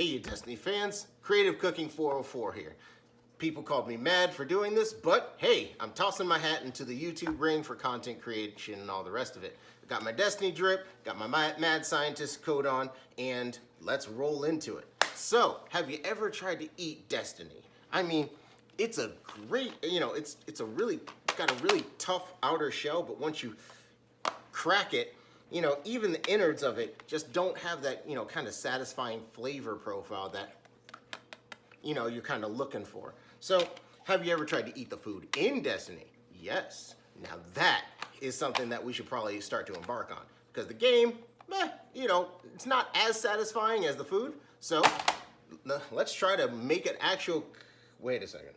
Hey you Destiny fans, Creative Cooking 404 here. People called me mad for doing this, but hey, I'm tossing my hat into the YouTube ring for content creation and all the rest of it. Got my Destiny drip, got my Mad Scientist coat on, and let's roll into it. So, have you ever tried to eat Destiny? I mean, it's a great, it's got a really tough outer shell, but once you crack it, even the innards of it just don't have that, kind of satisfying flavor profile that, you're kind of looking for. So, have you ever tried to eat the food in Destiny? Yes. Now that is something that we should probably start to embark on. Because the game, it's not as satisfying as the food. So, let's try to make an actual, wait a second.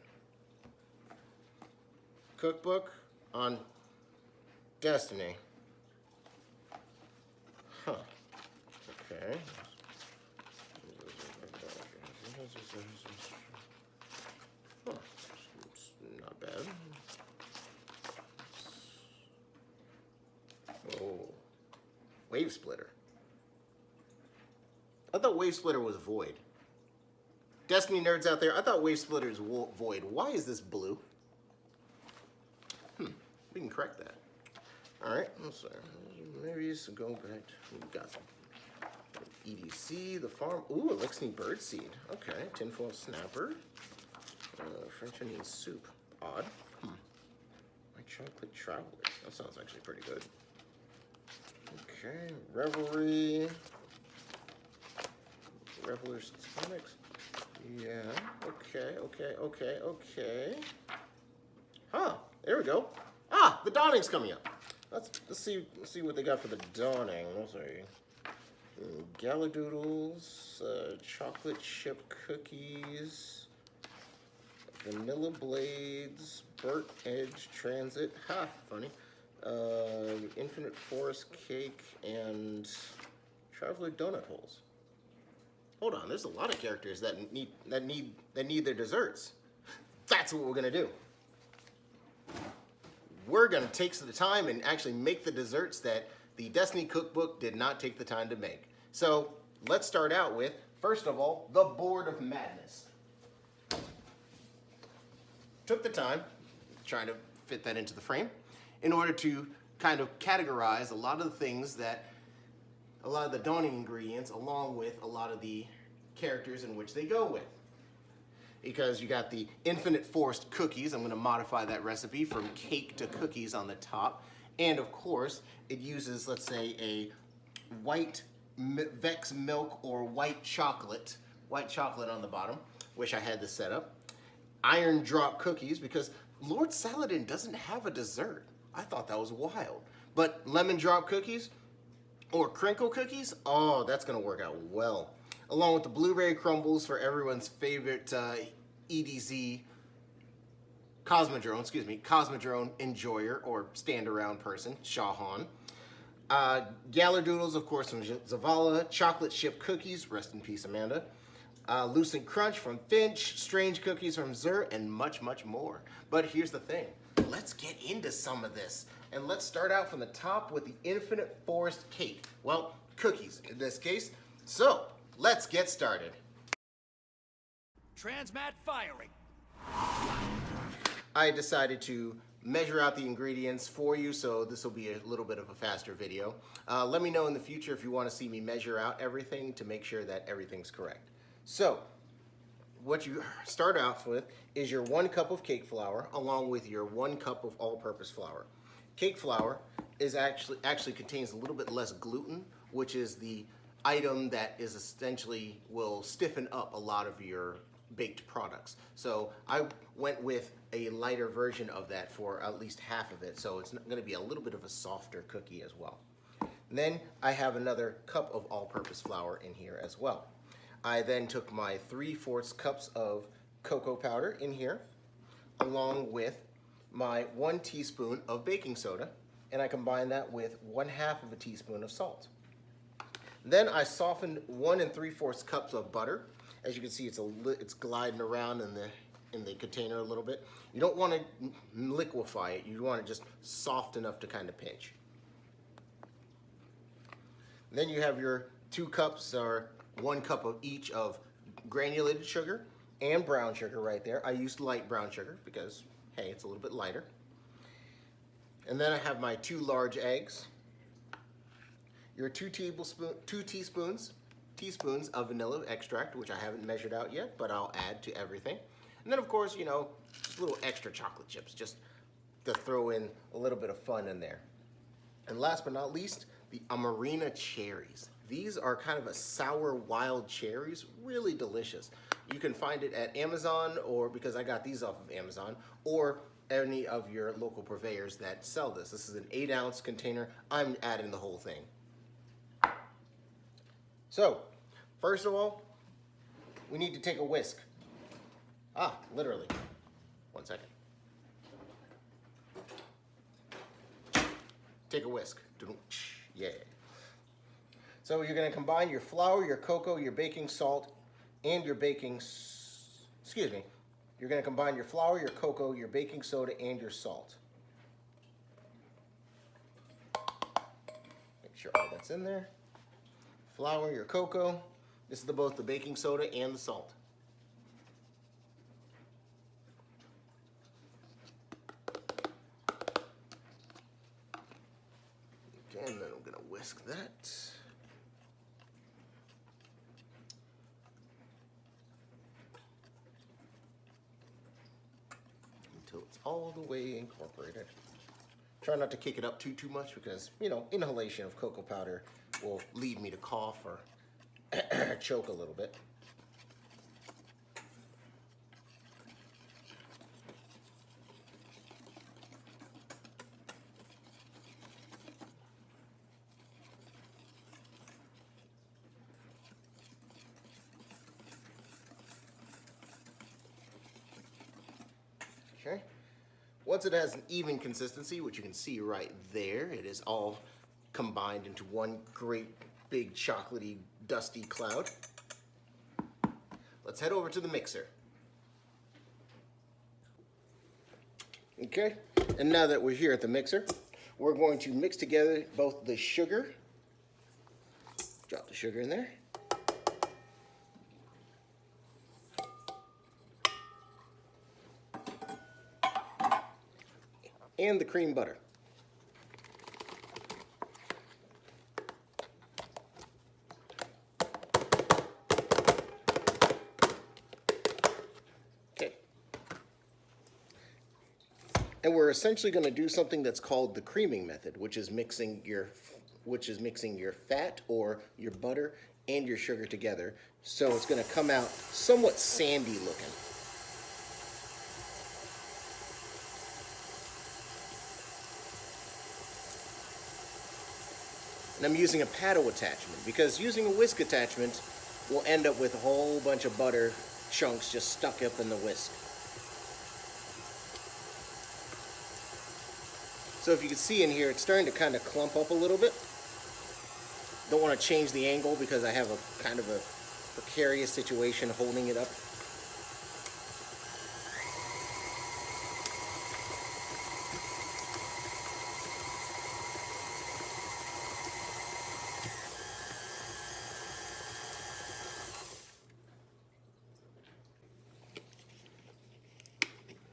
Cookbook on Destiny. Huh. Okay. Huh. It's not bad. Oh. Wave Splitter. I thought Wave Splitter was void. Destiny nerds out there, I thought Wave Splitter is void. Why is this blue? We can correct that. Alright, let's see. Maybe just go back. We got some EDC, the farm. Ooh, Elixir Birdseed. Okay, tinfoil snapper. French onion soup. Odd. My chocolate traveler. That sounds actually pretty good. Okay, Revelry. Reveler's Tonics. Yeah, okay. Huh, there we go. Ah, the dawning's coming up. Let's see what they got for the dawning. Let's see. Galadoodles, chocolate chip cookies, vanilla blades, burnt edge transit. Ha, funny. Infinite forest cake and traveler donut holes. Hold on, there's a lot of characters that need their desserts. That's what we're gonna do. We're gonna take the time and actually make the desserts that the Destiny cookbook did not take the time to make. So let's start out with, first of all, the Board of Madness. Took the time, trying to fit that into the frame, in order to kind of categorize a lot of the things that, a lot of the dawning ingredients, along with a lot of the characters in which they go with. Because you got the Infinite Forest cookies. I'm going to modify that recipe from cake to cookies on the top. And of course, it uses, let's say, a white Vex milk or white chocolate on the bottom. Wish I had this set up. Iron Drop cookies, because Lord Saladin doesn't have a dessert. I thought that was wild. But Lemon Drop cookies or Crinkle cookies, oh, that's going to work out well. Along with the Blueberry Crumbles for everyone's favorite EDZ Cosmodrome enjoyer or stand-around person, Shahan. Galadoodles, of course, from Zavala. Chocolate chip cookies, rest in peace, Amanda. Lucent Crunch from Finch. Strange cookies from Zur, and much, much more. But here's the thing. Let's get into some of this. And let's start out from the top with the Infinite Forest cake. Well, cookies in this case. So, let's get started. Transmat firing. I decided to measure out the ingredients for you, so this will be a little bit of a faster video. Let me know in the future if you want to see me measure out everything to make sure that everything's correct. So, what you start off with is your 1 cup of cake flour along with your 1 cup of all-purpose flour. Cake flour is actually contains a little bit less gluten, which is the item that is essentially will stiffen up a lot of your baked products. So I went with a lighter version of that for at least half of it, so it's going to be a little bit of a softer cookie as well. And then I have another cup of all-purpose flour in here as well. I then took my 3/4 cups of cocoa powder in here, along with my 1 teaspoon of baking soda, and I combined that with 1/2 of a teaspoon of salt. Then I softened 1 3/4 cups of butter. As you can see, it's gliding around in the container a little bit. You don't want to liquefy it. You want it just soft enough to kind of pinch. Then you have your 2 cups or 1 cup of each of granulated sugar and brown sugar right there. I used light brown sugar because, hey, it's a little bit lighter. And then I have my 2 large eggs, your 2 teaspoons of vanilla extract, which I haven't measured out yet, but I'll add to everything. And then, of course, you know, just little extra chocolate chips, just to throw in a little bit of fun in there. And last but not least, the Amarena cherries. These are kind of a sour wild cherries, really delicious. You can find it at Amazon, or because I got these off of Amazon, or any of your local purveyors that sell this. This is an 8-ounce container. I'm adding the whole thing. So, first of all, we need to take a whisk. Literally. 1 second. Take a whisk. Yeah. So you're going to combine your flour, your cocoa, your baking salt, and your You're going to combine your flour, your cocoa, your baking soda, and your salt. Make sure all that's in there. Flour, your cocoa. This is both the baking soda and the salt. Okay, and then I'm going to whisk that. Until it's all the way incorporated. Try not to kick it up too much because, you know, inhalation of cocoa powder will lead me to cough or choke a little bit. Okay. Once it has an even consistency, which you can see right there, it is all combined into one great big chocolatey dusty cloud. Let's head over to the mixer. Okay, and now that we're here at the mixer, we're going to mix together both the sugar. Drop the sugar in there. And the cream butter. Okay. And we're essentially going to do something that's called the creaming method, which is mixing your fat or your butter and your sugar together. So it's going to come out somewhat sandy looking. And I'm using a paddle attachment because using a whisk attachment will end up with a whole bunch of butter chunks just stuck up in the whisk. So if you can see in here, it's starting to kind of clump up a little bit. Don't want to change the angle because I have a kind of a precarious situation holding it up.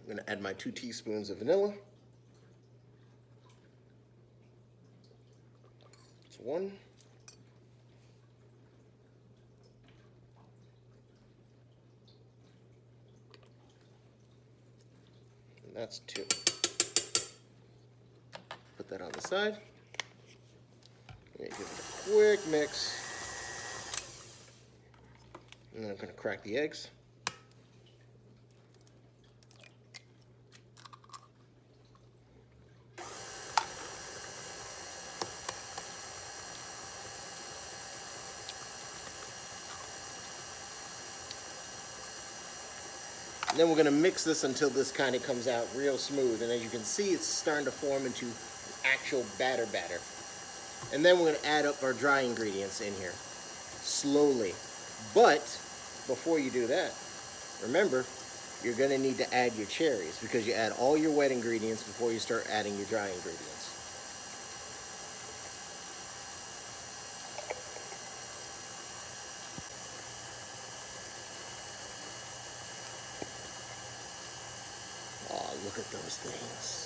I'm going to add my 2 teaspoons of vanilla. That's 1. And that's 2. Put that on the side. Give it a quick mix. And then I'm going to crack the eggs. And then we're going to mix this until this kind of comes out real smooth. And as you can see, it's starting to form into actual batter. And then we're going to add up our dry ingredients in here slowly. But before you do that, remember, you're going to need to add your cherries because you add all your wet ingredients before you start adding your dry ingredients. Look at those things.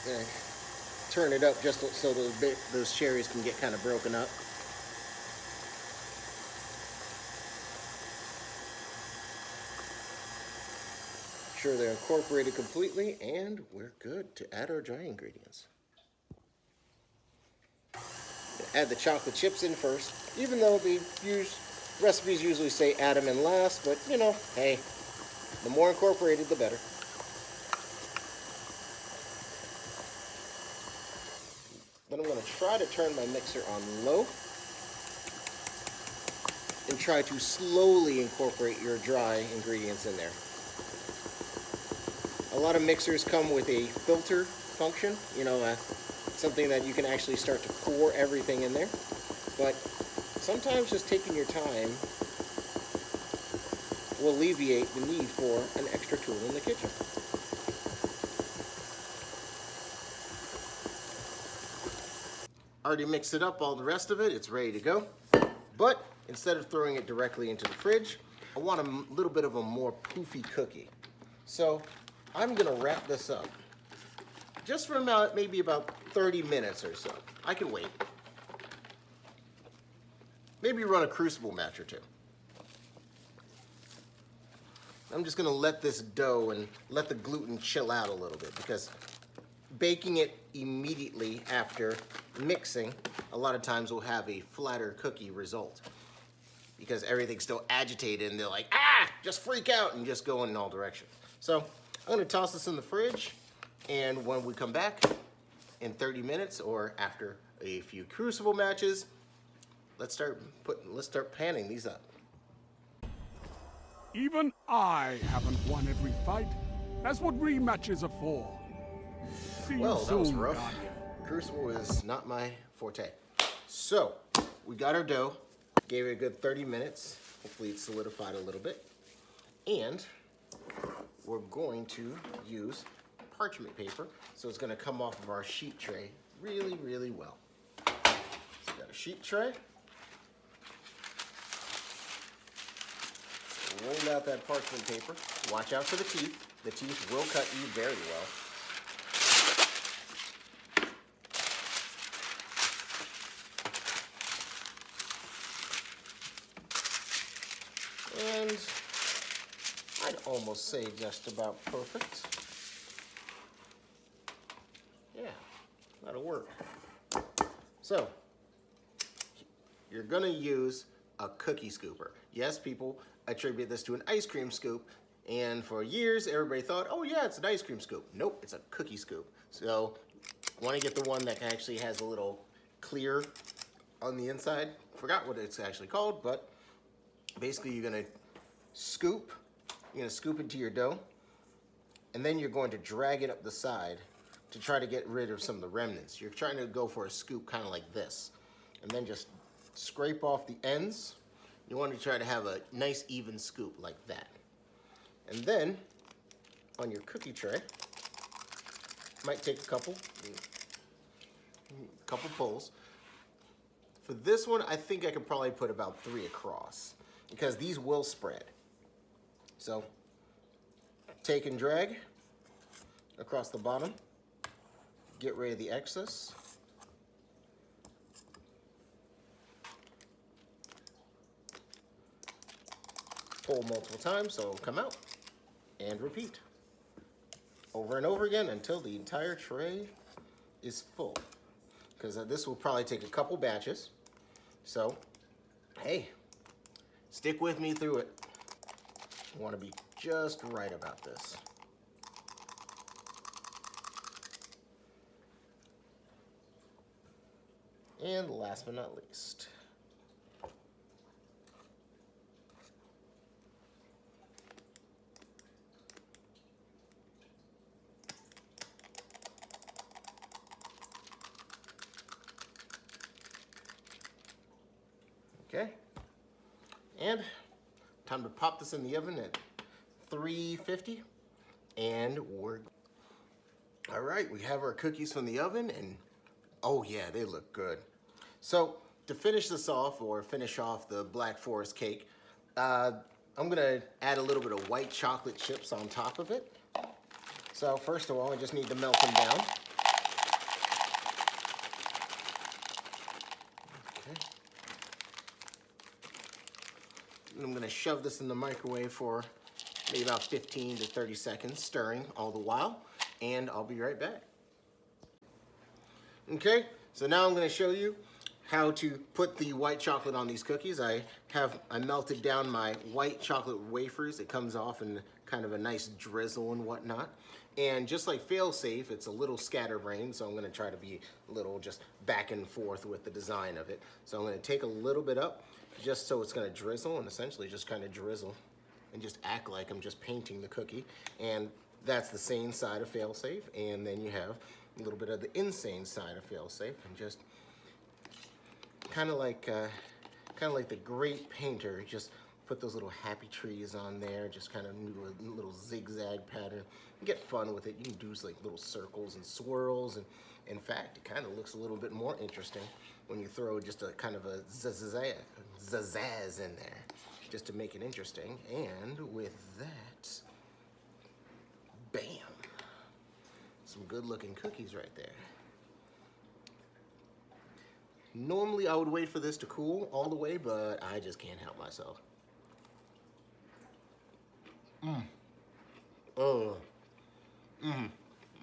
And turn it up just so those cherries can get kind of broken up. Sure they're incorporated completely, and we're good to add our dry ingredients. Add the chocolate chips in first, even though the recipes usually say add them in last, but you know, hey, the more incorporated, the better. Then I'm going to try to turn my mixer on low and try to slowly incorporate your dry ingredients in there. A lot of mixers come with a filter function, you know, something that you can actually start to pour everything in there. But sometimes just taking your time will alleviate the need for an extra tool in the kitchen. Already mixed it up, all the rest of it, it's ready to go. But instead of throwing it directly into the fridge, I want a little bit of a more poofy cookie. So I'm gonna wrap this up just for maybe about 30 minutes or so. I can wait. Maybe run a crucible match or two. I'm just gonna let this dough and let the gluten chill out a little bit, because baking it immediately after mixing a lot of times will have a flatter cookie result, because everything's still agitated and they're like, ah, just freak out and just go in all directions. So I'm gonna toss this in the fridge, and when we come back in 30 minutes or after a few crucible matches, let's start panning these up. Even I haven't won every fight. That's what rematches are for. See Well, you that was soon, rough. Guardian. Crucible is not my forte. So we got our dough, gave it a good 30 minutes. Hopefully it solidified a little bit. And we're going to use parchment paper, so it's gonna come off of our sheet tray really, really well. So we got a sheet tray. Roll out that parchment paper. Watch out for the teeth. The teeth will cut you very well. And I'd almost say just about perfect. Yeah, that'll work. So, you're gonna use a cookie scooper. Yes, people attribute this to an ice cream scoop, and for years everybody thought, oh yeah, it's an ice cream scoop. Nope, it's a cookie scoop. So, you wanna get the one that actually has a little clear on the inside. Forgot what it's actually called, but basically you're gonna scoop into your dough, and then you're going to drag it up the side to try to get rid of some of the remnants. You're trying to go for a scoop kind of like this, and then just scrape off the ends. You want to try to have a nice even scoop like that. And then on your cookie tray, might take a couple pulls. For this one, I think I could probably put about 3 across, because these will spread. So take and drag across the bottom, get rid of the excess. Pull multiple times so it'll come out, and repeat over and over again until the entire tray is full, because this will probably take a couple batches. So hey, stick with me through it. You want to be just right about this. And last but not least, And time to pop this in the oven at 350. And we're, all right, we have our cookies from the oven, and oh yeah, they look good. So to finish this off, or finish off the Black Forest cake, I'm gonna add a little bit of white chocolate chips on top of it. So first of all, I just need to melt them down. Okay. And I'm gonna shove this in the microwave for maybe about 15 to 30 seconds, stirring all the while, and I'll be right back. Okay, so now I'm gonna show you how to put the white chocolate on these cookies. I melted down my white chocolate wafers. It comes off in kind of a nice drizzle and whatnot. And just like fail-safe, it's a little scatterbrained, so I'm gonna try to be a little just back and forth with the design of it. So I'm gonna take a little bit up, just so it's gonna drizzle, and essentially just kind of drizzle and just act like I'm just painting the cookie. And that's the sane side of fail-safe. And then you have a little bit of the insane side of fail-safe, and just kind of like the great painter, just put those little happy trees on there, just kind of do a little zigzag pattern. Get fun with it. You can do like little circles and swirls, and in fact, it kind of looks a little bit more interesting when you throw just a kind of a zazazz in there, just to make it interesting. And with that, bam, some good looking cookies right there. Normally I would wait for this to cool all the way, but I just can't help myself.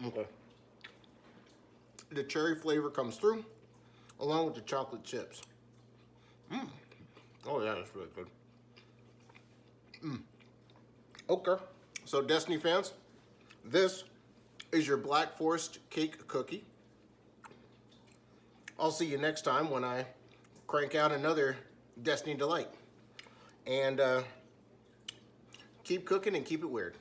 Okay. The cherry flavor comes through along with the chocolate chips. Oh yeah, that's really good. Okay, so Destiny fans, this is your Black Forest cake cookie. I'll see you next time when I crank out another Destiny Delight. And keep cooking and keep it weird.